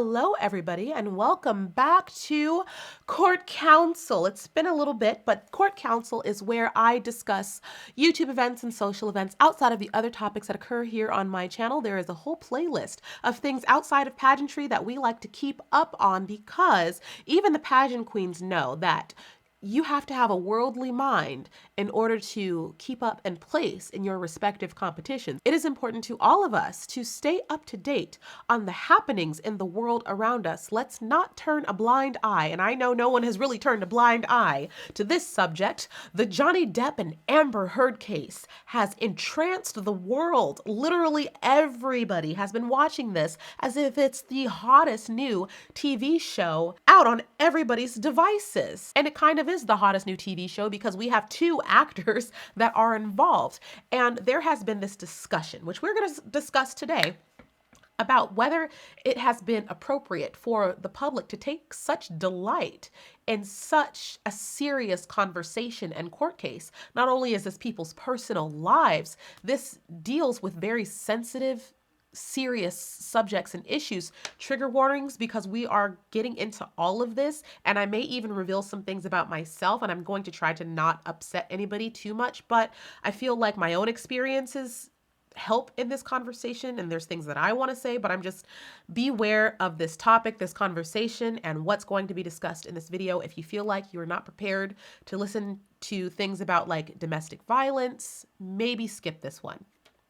Hello, everybody, and welcome back to Court Counsel. It's been a little bit, but Court Counsel is where I discuss YouTube events and social events outside of the other topics that occur here on my channel. There is a whole playlist of things outside of pageantry that we like to keep up on because even the pageant queens know that you have to have a worldly mind in order to keep up and place in your respective competitions. It is important to all of us to stay up to date on the happenings in the world around us. Let's not turn a blind eye, and I know no one has really turned a blind eye to this subject. The Johnny Depp and Amber Heard case has entranced the world. Literally everybody has been watching this as if it's the hottest new TV show out on everybody's devices. And it kind of is the hottest new TV show because we have two actors that are involved. And there has been this discussion, which we're going to discuss today, about whether it has been appropriate for the public to take such delight in such a serious conversation and court case. Not only is this people's personal lives, this deals with very sensitive, serious subjects and issues. Trigger warnings, because we are getting into all of this, and I may even reveal some things about myself, and I'm going to try to not upset anybody too much, but I feel like my own experiences help in this conversation, and there's things that I want to say, but I'm just beware of this topic, this conversation, and what's going to be discussed in this video. If you feel like you're not prepared to listen to things about like domestic violence, maybe skip this one.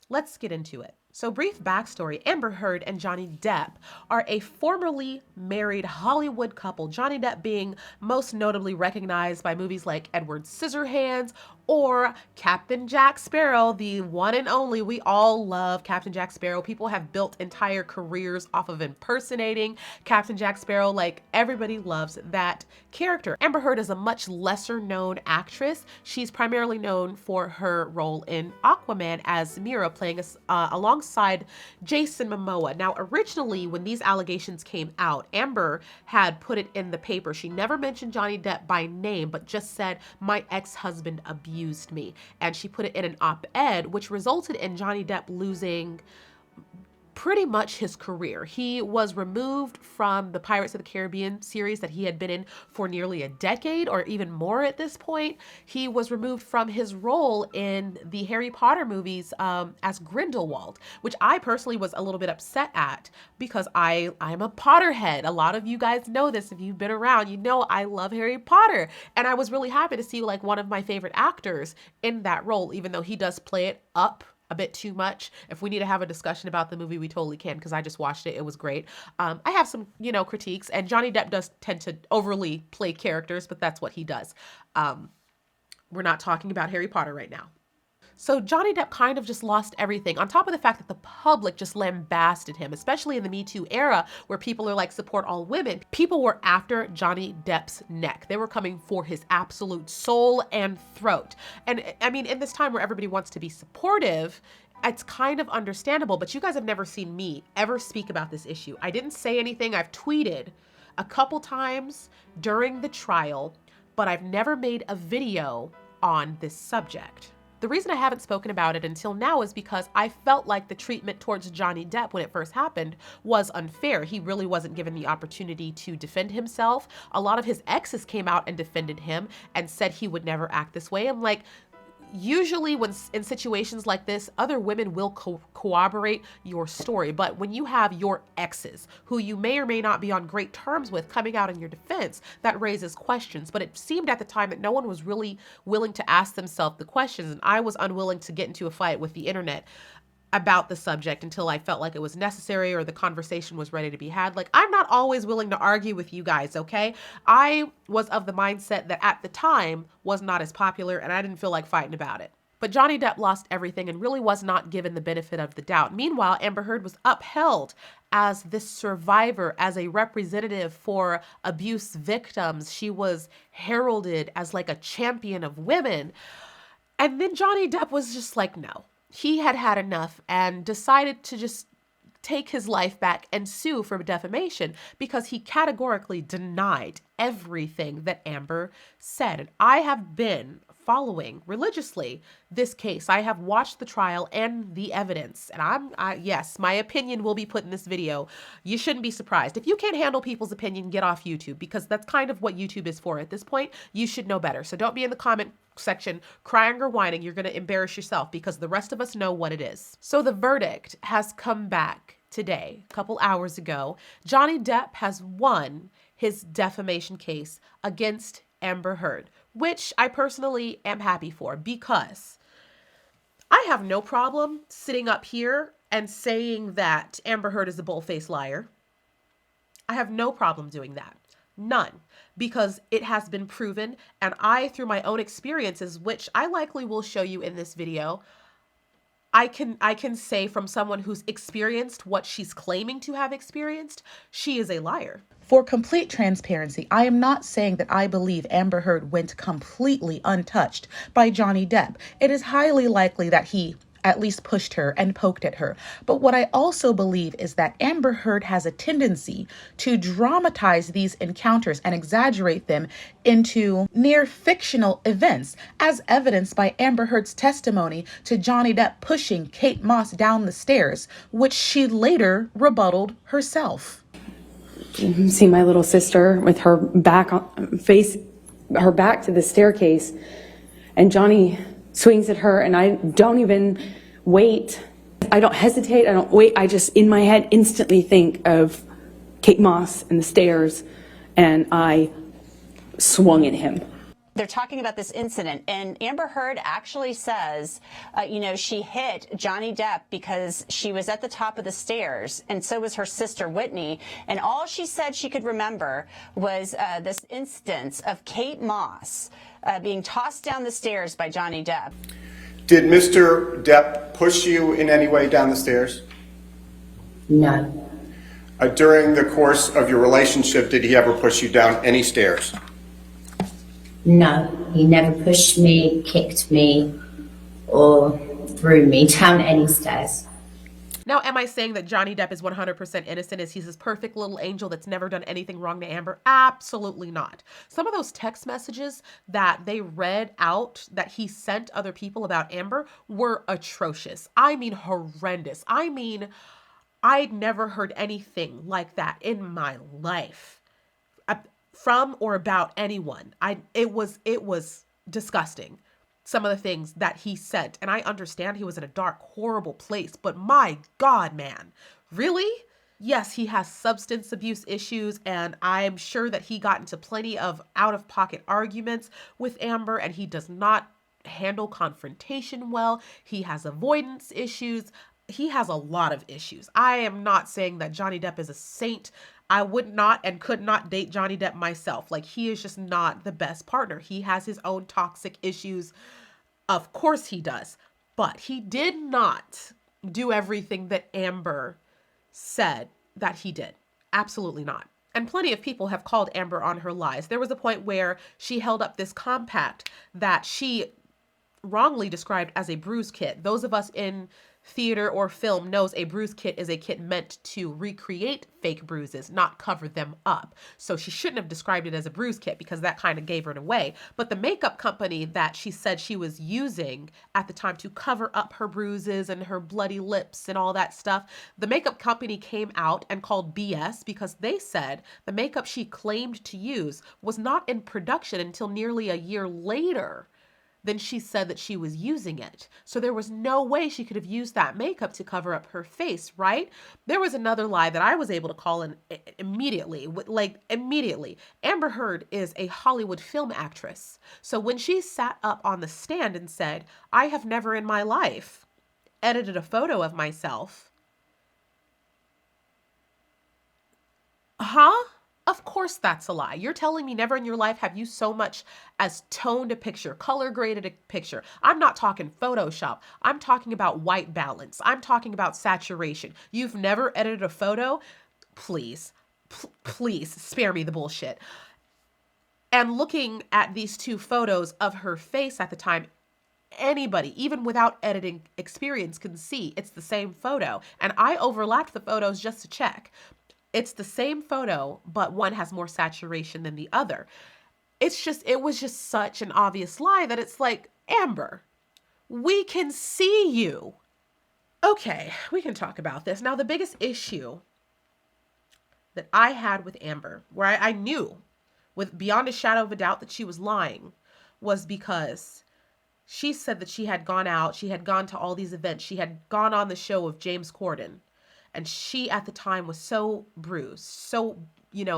Let's get into it. So, brief backstory. Amber Heard and Johnny Depp are a formerly married Hollywood couple, Johnny Depp being most notably recognized by movies like Edward Scissorhands or Captain Jack Sparrow, the one and only. We all love Captain Jack Sparrow. People have built entire careers off of impersonating Captain Jack Sparrow. Like, everybody loves that character. Amber Heard is a much lesser known actress. She's primarily known for her role in Aquaman as Mira, playing alongside Jason Momoa. Now, originally, when these allegations came out, Amber had put it in the paper. She never mentioned Johnny Depp by name, but just said, "My ex-husband abused me." And she put it in an op-ed, which resulted in Johnny Depp losing pretty much his career. He was removed from the Pirates of the Caribbean series that he had been in for nearly a decade or even more at this point. He was removed from his role in the Harry Potter movies as Grindelwald, which I personally was a little bit upset at because I'm a Potterhead. A lot of you guys know this. If you've been around, you know I love Harry Potter. And I was really happy to see like one of my favorite actors in that role, even though he does play it up a bit too much. If we need to have a discussion about the movie, we totally can, because I just watched it. It was great. I have some, critiques, and Johnny Depp does tend to overly play characters, but that's what he does. We're not talking about Harry Potter right now. So Johnny Depp kind of just lost everything, on top of the fact that the public just lambasted him, especially in the Me Too era where people are like, support all women. People were after Johnny Depp's neck. They were coming for his absolute soul and throat. And I mean, in this time where everybody wants to be supportive, it's kind of understandable, but you guys have never seen me ever speak about this issue. I didn't say anything. I've tweeted a couple times during the trial, but I've never made a video on this subject. The reason I haven't spoken about it until now is because I felt like the treatment towards Johnny Depp when it first happened was unfair. He really wasn't given the opportunity to defend himself. A lot of his exes came out and defended him and said he would never act this way. I'm like, usually when in situations like this, other women will corroborate your story. But when you have your exes, who you may or may not be on great terms with, coming out in your defense, that raises questions. But it seemed at the time that no one was really willing to ask themselves the questions. And I was unwilling to get into a fight with the internet about the subject until I felt like it was necessary or the conversation was ready to be had. Like, I'm not always willing to argue with you guys, okay? I was of the mindset that at the time was not as popular and I didn't feel like fighting about it. But Johnny Depp lost everything and really was not given the benefit of the doubt. Meanwhile, Amber Heard was upheld as this survivor, as a representative for abuse victims. She was heralded as like a champion of women. And then Johnny Depp was just like, no. He had had enough and decided to just take his life back and sue for defamation because he categorically denied everything that Amber said. And I have been following religiously this case. I have watched the trial and the evidence, and yes, my opinion will be put in this video. You shouldn't be surprised. If you can't handle people's opinion, get off YouTube, because that's kind of what YouTube is for at this point. You should know better. So don't be in the comment section crying or whining. You're going to embarrass yourself, because the rest of us know what it is. So the verdict has come back today, a couple hours ago. Johnny Depp has won his defamation case against Amber Heard, which I personally am happy for, because I have no problem sitting up here and saying that Amber Heard is a bull-faced liar. I have no problem doing that. None. Because it has been proven, and I, through my own experiences, which I likely will show you in this video, I can say from someone who's experienced what she's claiming to have experienced, she is a liar. For complete transparency, I am not saying that I believe Amber Heard went completely untouched by Johnny Depp. It is highly likely that he at least pushed her and poked at her. But what I also believe is that Amber Heard has a tendency to dramatize these encounters and exaggerate them into near fictional events, as evidenced by Amber Heard's testimony to Johnny Depp pushing Kate Moss down the stairs, which she later rebutted herself. See my little sister with her back to the staircase, and Johnny swings at her, and I don't even wait. I don't hesitate. I don't wait. I just, in my head, instantly think of Kate Moss and the stairs, and I swung at him. They're talking about this incident, and Amber Heard actually says, she hit Johnny Depp because she was at the top of the stairs, and so was her sister Whitney. And all she said she could remember was this instance of Kate Moss being tossed down the stairs by Johnny Depp. Did Mr. Depp push you in any way down the stairs? No. During the course of your relationship, did he ever push you down any stairs? No, he never pushed me, kicked me, or threw me down any stairs. Now, am I saying that Johnny Depp is 100% innocent? Is he's this perfect little angel that's never done anything wrong to Amber? Absolutely not. Some of those text messages that they read out that he sent other people about Amber were atrocious. I mean, horrendous. I mean, I'd never heard anything like that in my life from or about anyone. It was disgusting. Some of the things that he sent. And I understand he was in a dark, horrible place, but my God, man, really? Yes, he has substance abuse issues, and I'm sure that he got into plenty of out-of-pocket arguments with Amber, and he does not handle confrontation well. He has avoidance issues. He has a lot of issues. I am not saying that Johnny Depp is a saint. I would not and could not date Johnny Depp myself. Like, he is just not the best partner. He has his own toxic issues. Of course he does. But he did not do everything that Amber said that he did. Absolutely not. And plenty of people have called Amber on her lies. There was a point where she held up this compact that she wrongly described as a bruise kit. Those of us in theater or film knows a bruise kit is a kit meant to recreate fake bruises, not cover them up. So she shouldn't have described it as a bruise kit, because that kind of gave her away. But the makeup company that she said she was using at the time to cover up her bruises and her bloody lips and all that stuff, the makeup company came out and called BS, because they said the makeup she claimed to use was not in production until nearly a year later than she said that she was using it. So there was no way she could have used that makeup to cover up her face, right? There was another lie that I was able to call in immediately. Amber Heard is a Hollywood film actress. So when she sat up on the stand and said, I have never in my life edited a photo of myself. Huh? Of course that's a lie. You're telling me never in your life have you so much as toned a picture, color graded a picture. I'm not talking Photoshop. I'm talking about white balance. I'm talking about saturation. You've never edited a photo? Please, please spare me the bullshit. And looking at these two photos of her face at the time, anybody, even without editing experience, can see it's the same photo. And I overlapped the photos just to check. It's the same photo, but one has more saturation than the other. it was just such an obvious lie that it's like, Amber, we can see you. Okay, we can talk about this. Now, the biggest issue that I had with Amber, where I knew with beyond a shadow of a doubt that she was lying, was because she said that she had gone out, she had gone to all these events, she had gone on the show of James Corden, and she at the time was so bruised, so,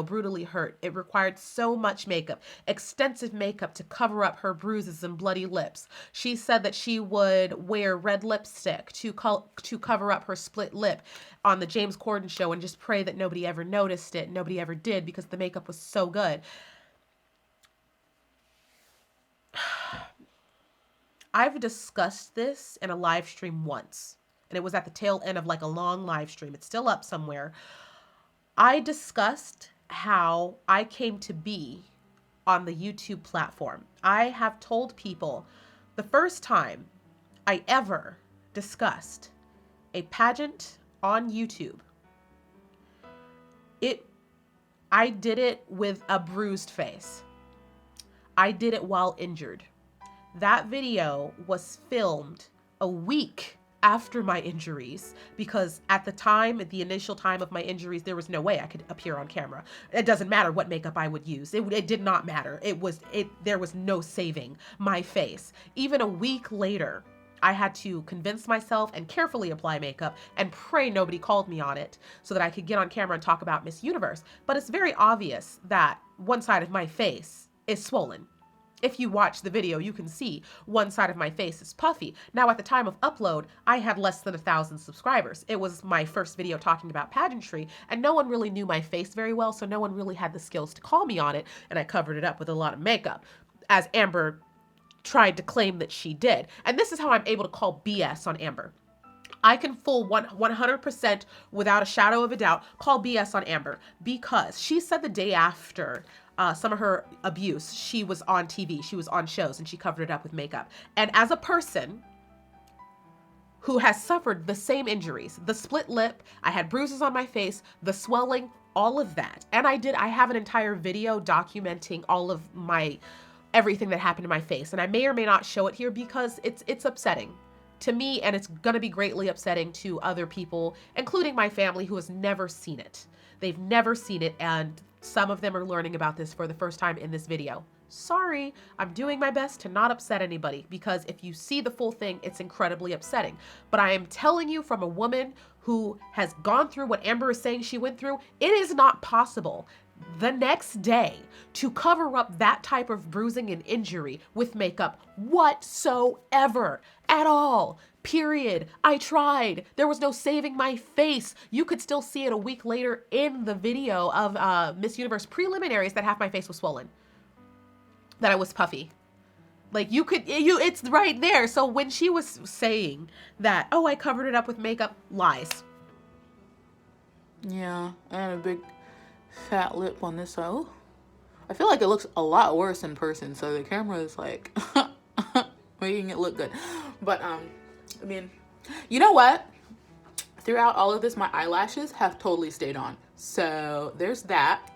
brutally hurt. It required so much makeup, extensive makeup to cover up her bruises and bloody lips. She said that she would wear red lipstick to cover up her split lip on the James Corden show and just pray that nobody ever noticed it. Nobody ever did because the makeup was so good. I've discussed this in a live stream once, and it was at the tail end of like a long live stream. It's still up somewhere. I discussed how I came to be on the YouTube platform. I have told people the first time I ever discussed a pageant on YouTube, I did it with a bruised face. I did it while injured. That video was filmed a week after my injuries, because at the time, at the initial time of my injuries, there was no way I could appear on camera. It doesn't matter what makeup I would use. It did not matter. There was no saving my face. Even a week later, I had to convince myself and carefully apply makeup and pray nobody called me on it so that I could get on camera and talk about Miss Universe. But it's very obvious that one side of my face is swollen. If you watch the video, you can see one side of my face is puffy. Now, at the time of upload, I had less than 1,000 subscribers. It was my first video talking about pageantry, and no one really knew my face very well, so no one really had the skills to call me on it, and I covered it up with a lot of makeup, as Amber tried to claim that she did. And this is how I'm able to call BS on Amber. I can full 100% without a shadow of a doubt call BS on Amber, because she said the day after some of her abuse, she was on TV, she was on shows, and she covered it up with makeup. And as a person who has suffered the same injuries, the split lip, I had bruises on my face, the swelling, all of that. And I have an entire video documenting all of everything that happened to my face. And I may or may not show it here because it's upsetting to me, and it's gonna be greatly upsetting to other people, including my family, who has never seen it. They've never seen it, and some of them are learning about this for the first time in this video. Sorry, I'm doing my best to not upset anybody, because if you see the full thing, it's incredibly upsetting. But I am telling you, from a woman who has gone through what Amber is saying she went through, it is not possible the next day to cover up that type of bruising and injury with makeup whatsoever, at all. Period. I tried. There was no saving my face. You could still see it a week later in the video of Miss Universe preliminaries that half my face was swollen, that I was puffy. Like, it's right there. So when she was saying that, oh, I covered it up with makeup, lies. Yeah, I had a big fat lip on this side. Ooh. I feel like it looks a lot worse in person, so the camera is like making it look good. But I mean, you know what? Throughout all of this, my eyelashes have totally stayed on. So there's that.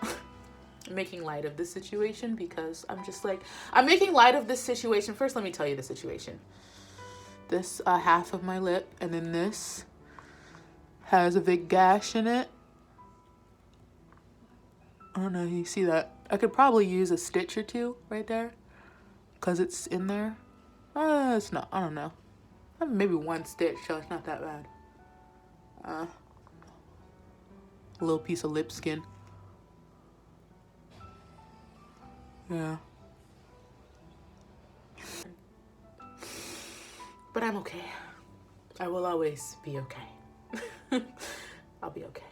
I'm making light of this situation because I'm making light of this situation. First, let me tell you the situation. This half of my lip, and then this has a big gash in it. I don't know if you see that. I could probably use a stitch or two right there because it's in there. It's not, I don't know. Maybe one stitch, so it's not that bad. A little piece of lip skin. Yeah. But I'm okay. I will always be okay. I'll be okay.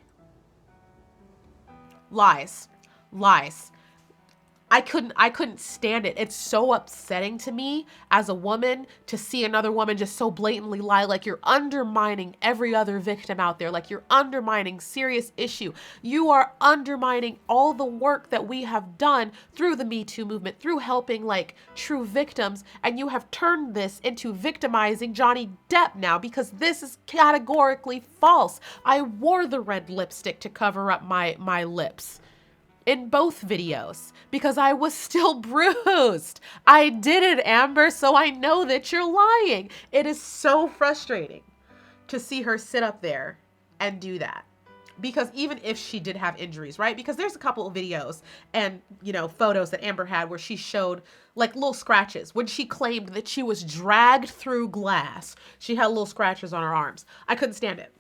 Lies. I couldn't stand it. It's so upsetting to me as a woman to see another woman just so blatantly lie. Like, you're undermining every other victim out there. Like, you're undermining serious issue. You are undermining all the work that we have done through the Me Too movement, through helping like true victims. And you have turned this into victimizing Johnny Depp now, because this is categorically false. I wore the red lipstick to cover up my lips. in both videos because I was still bruised. I did it, Amber, so I know that you're lying. It is so frustrating to see her sit up there and do that. Because even if she did have injuries, right? Because there's a couple of videos and, photos that Amber had where she showed like little scratches. When she claimed that she was dragged through glass, she had little scratches on her arms. I couldn't stand it.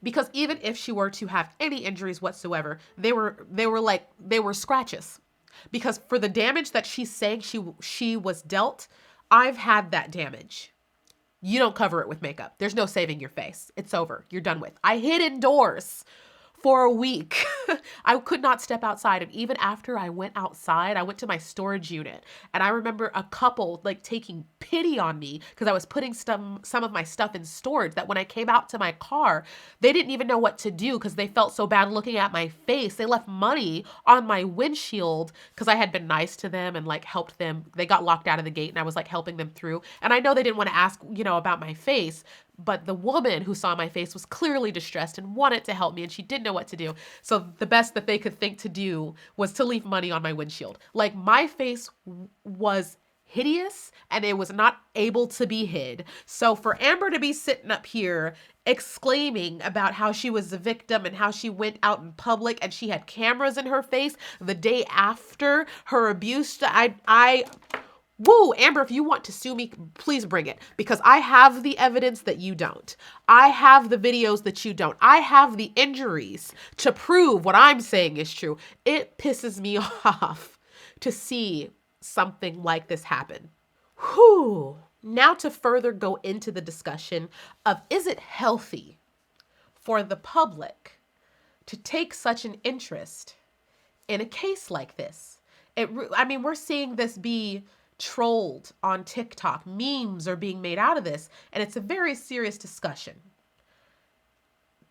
Because even if she were to have any injuries whatsoever, they were scratches. Because for the damage that she's saying she was dealt, I've had that damage. You don't cover it with makeup. There's no saving your face. It's over. You're done with. I hid indoors for a week. I could not step outside. And even after I went outside, I went to my storage unit. And I remember a couple like taking pity on me because I was putting some of my stuff in storage that when I came out to my car, they didn't even know what to do because they felt so bad looking at my face. They left money on my windshield because I had been nice to them and like helped them. They got locked out of the gate and I was like helping them through. And I know they didn't want to ask, about my face, but the woman who saw my face was clearly distressed and wanted to help me and she didn't know what to do. So the best that they could think to do was to leave money on my windshield. Like my face was hideous and it was not able to be hid. So for Amber to be sitting up here exclaiming about how she was the victim and how she went out in public and she had cameras in her face the day after her abuse, Woo, Amber, if you want to sue me, please bring it because I have the evidence that you don't. I have the videos that you don't. I have the injuries to prove what I'm saying is true. It pisses me off to see something like this happen. Whew. Now to further go into the discussion of is it healthy for the public to take such an interest in a case like this? We're seeing this be trolled on TikTok. Memes are being made out of this, and it's a very serious discussion.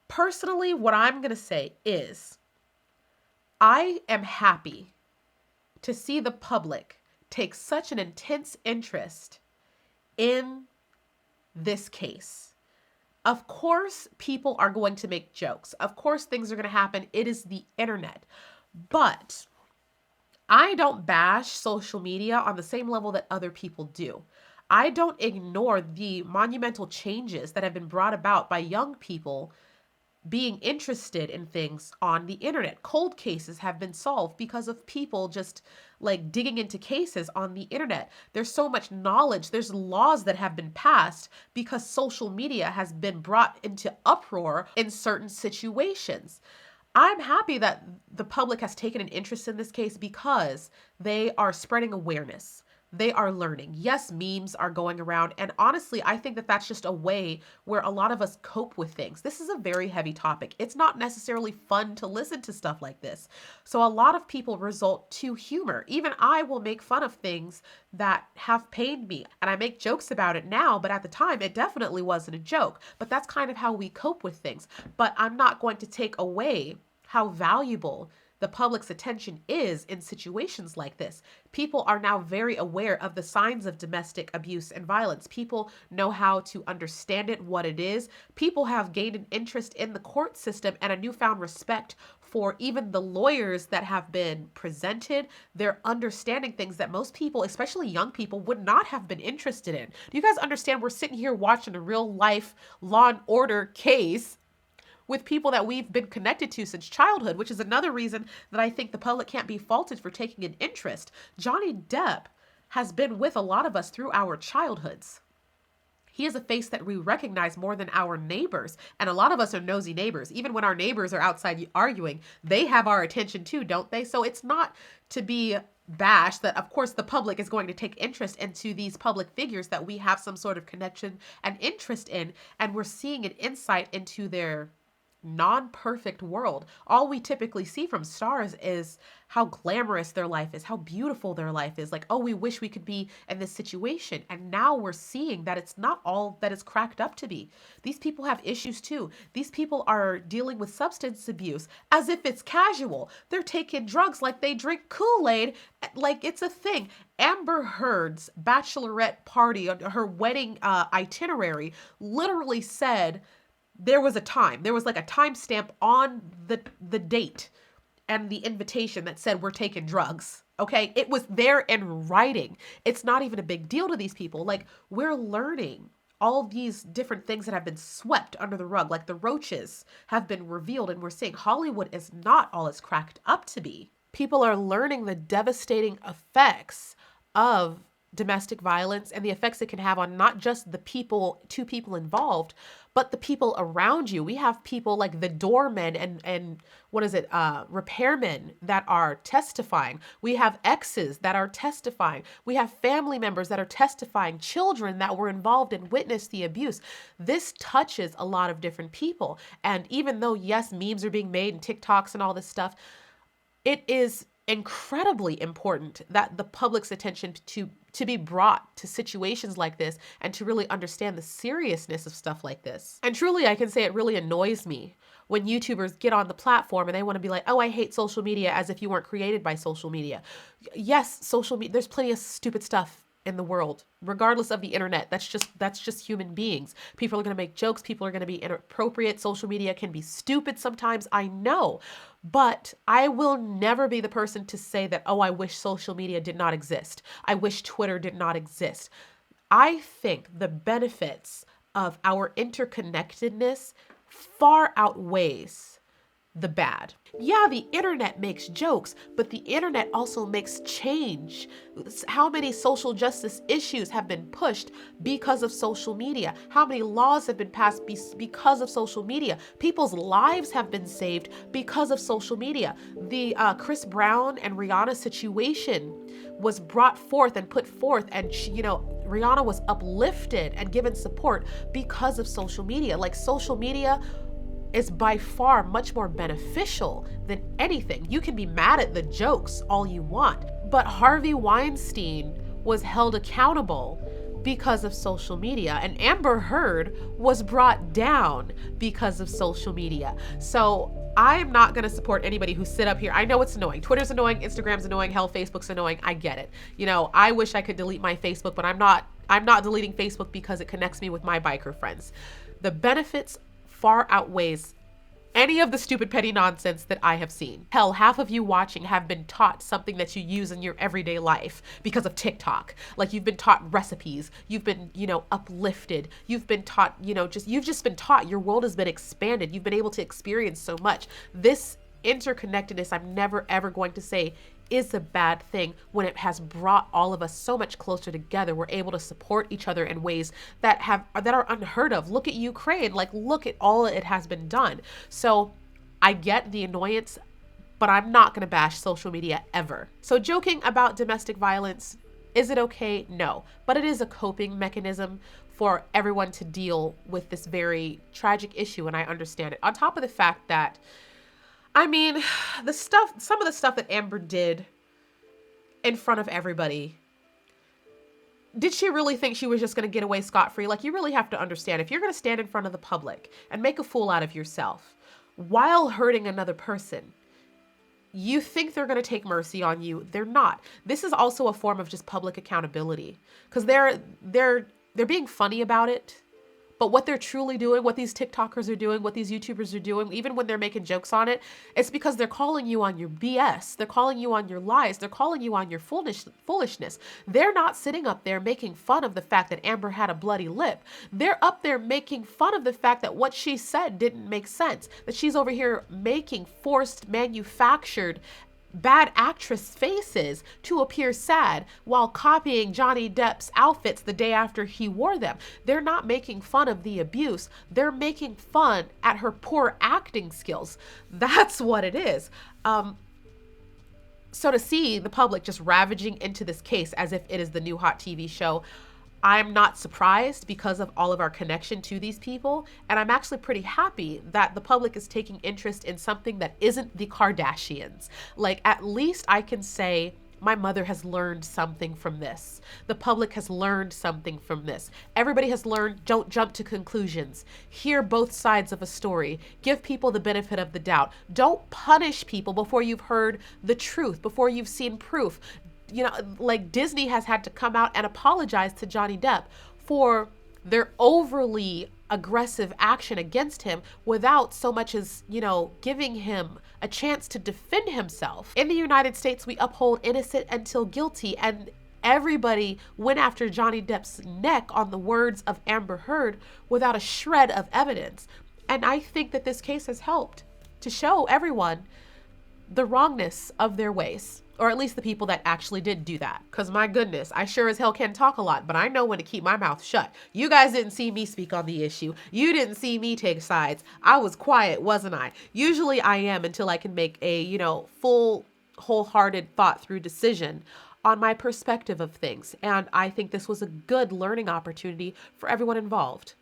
Personally, what I'm going to say is I am happy to see the public take such an intense interest in this case. Of course, people are going to make jokes. Of course, things are going to happen. It is the internet. But I don't bash social media on the same level that other people do. I don't ignore the monumental changes that have been brought about by young people being interested in things on the internet. Cold cases have been solved because of people just like digging into cases on the internet. There's so much knowledge. There's laws that have been passed because social media has been brought into uproar in certain situations. I'm happy that the public has taken an interest in this case because they are spreading awareness. They are learning. Yes, memes are going around. And honestly, I think that that's just a way where a lot of us cope with things. This is a very heavy topic. It's not necessarily fun to listen to stuff like this. So a lot of people resort to humor. Even I will make fun of things that have pained me. And I make jokes about it now, but at the time, it definitely wasn't a joke. But that's kind of how we cope with things. But I'm not going to take away how valuable the public's attention is in situations like this. People are now very aware of the signs of domestic abuse and violence. People know how to understand it, what it is. People have gained an interest in the court system and a newfound respect for even the lawyers that have been presented. They're understanding things that most people, especially young people, would not have been interested in. Do you guys understand? We're sitting here watching a real life Law and Order case with people that we've been connected to since childhood, which is another reason that I think the public can't be faulted for taking an interest. Johnny Depp has been with a lot of us through our childhoods. He is a face that we recognize more than our neighbors. And a lot of us are nosy neighbors. Even when our neighbors are outside arguing, they have our attention too, don't they? So it's not to be bashed that, of course, the public is going to take interest into these public figures that we have some sort of connection and interest in. And we're seeing an insight into their non-perfect world. All we typically see from stars is how glamorous their life is, how beautiful their life is. Like, oh, we wish we could be in this situation. And now we're seeing that it's not all that it's cracked up to be. These people have issues too. These people are dealing with substance abuse as if it's casual. They're taking drugs like they drink Kool-Aid, like it's a thing. Amber Heard's bachelorette party, her wedding itinerary, literally said there was like a timestamp on the date and the invitation that said we're taking drugs. Okay, it was there in writing. It's not even a big deal to these people. Like, we're learning all these different things that have been swept under the rug, like the roaches have been revealed, and we're seeing Hollywood is not all it's cracked up to be. People are learning the devastating effects of domestic violence and the effects it can have on not just the two people involved, but the people around you. We have people like the doormen and repairmen that are testifying. We have exes that are testifying. We have family members that are testifying, children that were involved and witnessed the abuse. This touches a lot of different people. And even though, yes, memes are being made and TikToks and all this stuff, it is incredibly important that the public's attention to be brought to situations like this and to really understand the seriousness of stuff like this. And truly, I can say it really annoys me when YouTubers get on the platform and they want to be like, oh, I hate social media, as if you weren't created by social media. Yes, social media, there's plenty of stupid stuff in the world, regardless of the internet. That's just human beings. People are going to make jokes. People are going to be inappropriate. Social media can be stupid sometimes, I know. But I will never be the person to say that, oh, I wish social media did not exist. I wish Twitter did not exist. I think the benefits of our interconnectedness far outweighs the bad. Yeah, the internet makes jokes, but the internet also makes change. How many social justice issues have been pushed because of social media? How many laws have been passed because of social media? People's lives have been saved because of social media. The Chris Brown and Rihanna situation was brought forth and put forth, and Rihanna was uplifted and given support because of social media. Like, social media is by far much more beneficial than anything. You can be mad at the jokes all you want, but Harvey Weinstein was held accountable because of social media, and Amber Heard was brought down because of social media. So I am not going to support anybody who sit up here. I know it's annoying. Twitter's annoying, Instagram's annoying, hell, Facebook's annoying. I get it. I wish I could delete my Facebook, but I'm not deleting Facebook because it connects me with my biker friends. The benefits far outweighs any of the stupid petty nonsense that I have seen. Hell, half of you watching have been taught something that you use in your everyday life because of TikTok. Like, you've been taught recipes, you've been, uplifted, you've been taught, you've just been taught, your world has been expanded, you've been able to experience so much. This interconnectedness, I'm never ever going to say is a bad thing when it has brought all of us so much closer together. We're able to support each other in ways that are unheard of. Look at Ukraine, look at all it has been done. So I get the annoyance, but I'm not going to bash social media ever. So joking about domestic violence, is it okay? No, but it is a coping mechanism for everyone to deal with this very tragic issue, and I understand it. On top of the fact that, some of the stuff that Amber did in front of everybody, did she really think she was just going to get away scot-free? Like, you really have to understand, if you're going to stand in front of the public and make a fool out of yourself while hurting another person, you think they're going to take mercy on you. They're not. This is also a form of just public accountability, because they're being funny about it. But what they're truly doing, what these TikTokers are doing, what these YouTubers are doing, even when they're making jokes on it, it's because they're calling you on your BS. They're calling you on your lies. They're calling you on your foolishness. They're not sitting up there making fun of the fact that Amber had a bloody lip. They're up there making fun of the fact that what she said didn't make sense, that she's over here making forced, manufactured, bad actress faces to appear sad while copying Johnny Depp's outfits the day after he wore them. They're not making fun of the abuse. They're making fun at her poor acting skills. That's what it is. So to see the public just ravaging into this case as if it is the new hot TV show, I'm not surprised because of all of our connection to these people. And I'm actually pretty happy that the public is taking interest in something that isn't the Kardashians. Like, at least I can say my mother has learned something from this. The public has learned something from this. Everybody has learned, don't jump to conclusions. Hear both sides of a story. Give people the benefit of the doubt. Don't punish people before you've heard the truth, before you've seen proof. Like, Disney has had to come out and apologize to Johnny Depp for their overly aggressive action against him without so much as, you know, giving him a chance to defend himself. In the United States, we uphold innocent until guilty, and everybody went after Johnny Depp's neck on the words of Amber Heard without a shred of evidence. And I think that this case has helped to show everyone the wrongness of their ways, or at least the people that actually did do that. Because my goodness, I sure as hell can talk a lot, but I know when to keep my mouth shut. You guys didn't see me speak on the issue. You didn't see me take sides. I was quiet, wasn't I? Usually I am, until I can make a, you know, full, wholehearted, thought through decision on my perspective of things. And I think this was a good learning opportunity for everyone involved.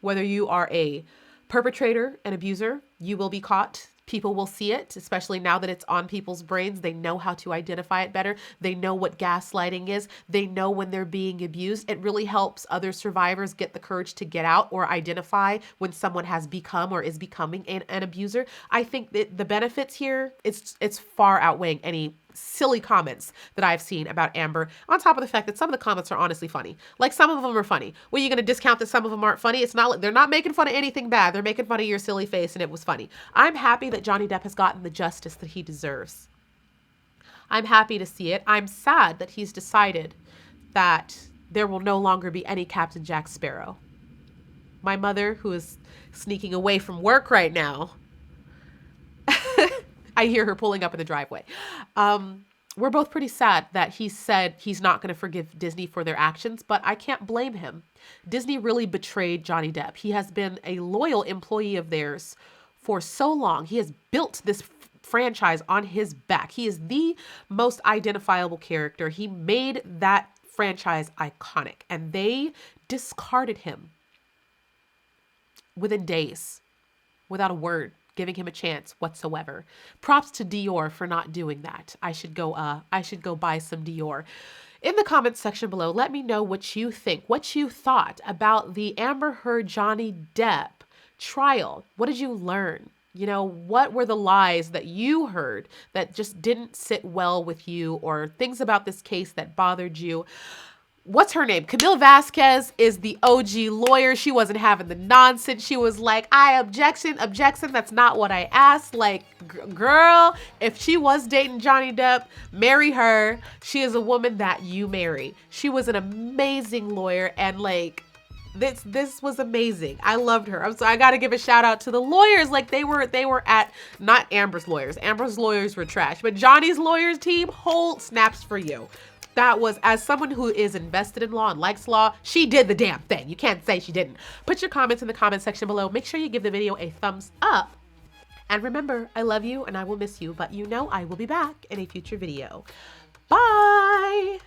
Whether you are a perpetrator, an abuser, you will be caught. People will see it, especially now that it's on people's brains. They know how to identify it better. They know what gaslighting is. They know when they're being abused. It really helps other survivors get the courage to get out or identify when someone has become or is becoming an abuser. I think that the benefits here, it's far outweighing any silly comments that I've seen about Amber, on top of the fact that some of the comments are honestly funny. Like, some of them are funny. Well, you're going to discount that some of them aren't funny? It's not like they're not making fun of anything bad. They're making fun of your silly face, and it was funny. I'm happy that Johnny Depp has gotten the justice that he deserves. I'm happy to see it. I'm sad that he's decided that there will no longer be any Captain Jack Sparrow. My mother, who is sneaking away from work right now, I hear her pulling up in the driveway. We're both pretty sad that he said he's not going to forgive Disney for their actions, but I can't blame him. Disney really betrayed Johnny Depp. He has been a loyal employee of theirs for so long. He has built this franchise on his back. He is the most identifiable character. He made that franchise iconic, and they discarded him within days, without a word, giving him a chance whatsoever. Props to Dior for not doing that. I should go buy some Dior. In the comments section below, let me know what you think, what you thought about the Amber Heard Johnny Depp trial. What did you learn? You know, what were the lies that you heard that just didn't sit well with you, or things about this case that bothered you? What's her name? Camille Vasquez is the OG lawyer. She wasn't having the nonsense. She was like, objection. That's not what I asked. Like, girl, if she was dating Johnny Depp, marry her. She is a woman that you marry. She was an amazing lawyer, and like, this was amazing. I loved her. I got to give a shout out to the lawyers. Like, they were at, not Amber's lawyers. Amber's lawyers were trash, but Johnny's lawyers team, whole snaps for you. That was, as someone who is invested in law and likes law, she did the damn thing. You can't say she didn't. Put your comments in the comment section below. Make sure you give the video a thumbs up. And remember, I love you and I will miss you, but you know I will be back in a future video. Bye!